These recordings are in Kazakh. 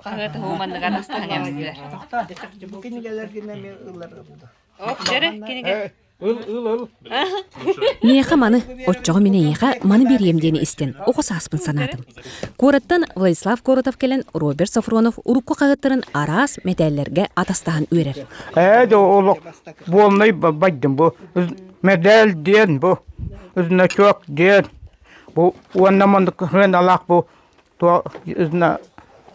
Kagıt humanlığa nasıl gelmişler. Hop, dere, kiniga. Меха маны, отчого мене еха, маны беремдені істен, оқыс аспын санадым. Кораттан Владислав Коротов келен Роберт Сафронов урукку қағыттырын арас медальлерге атастаған өрер. Олық болмай байдым бұл. Медаль ден бұл. Значок ден. Бұл оннамандық ғын алақ бұл.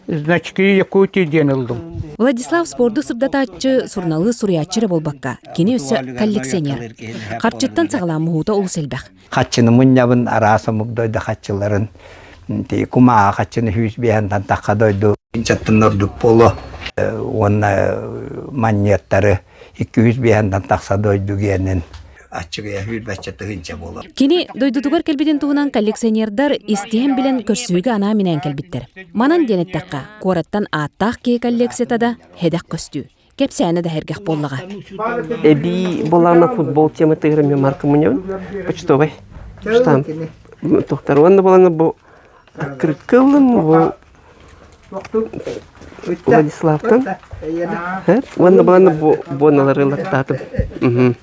Значки Якутии ден ылдым. Владислав спорды сырдатачы сурналы суриячыры болбаққа, кені өсі коллекционер. Қарчыттан сағыла мұғыта ұлы сәлбәқ. Қатшыны мұнябын арасы мұгдойды қатшыларын. Кумаға қатшыны хүйізбейінден таққа дойды. Инчаттын ұрдып болу. Оны маньеттары 200-бейінден тақса дойды генін. Ачыгая хүйіз бәтчетті ғынча болу. Кені дойдудугар келбеден туғынан коллекционердар истиен білен көрсүйгі ана менен келбиттер. Манан денеттаққа, кораттан аттақ кей коллекциятада хедақ көстүү. Кепсәні да хергех боллаға. Эби болана футбол темы тыграми марка мұнен, почтовый. Штамп. Тоқтар, онда болана бұл открыткылым, Владиславтан. Онда болана боналары лақтатым.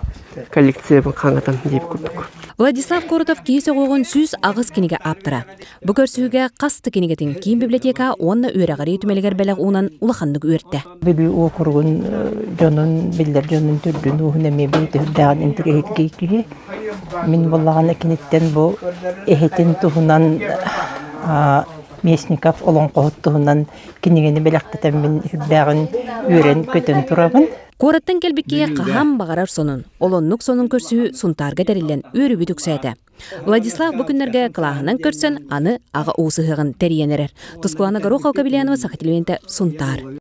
Коллекция қаңатам дейіп көрдік. Владислав Коротов кейсе қойғын сүз ағыз кенеге аптыра. Бұкөр сүйге қасты кенегетін кейін библиотека онна өрағары етумелігер бәліғ онан улақандық өртті. Білі оқырғын жонын, білдер жонын түрдін ұғын әме бейті үрдіған інтігі еткейкіге. Мен болаған әкенеттен бұл әхетін тұғынан Месников олон қоғыт тұғынан кенегені бәліқтатан мен үрдіған өрен көтін тұрабын. Кораттан келбекке қағам бағарар сонын, олоннық сонын көрсі сұнтарға дәрілен өрі бүтік сәді. Владислав бүкіндерге қылағынан көрсін, аны аға уысығығын тәриенерер. Тұскуланы ғару қауқабилиянова сақатілвенті сұнтар.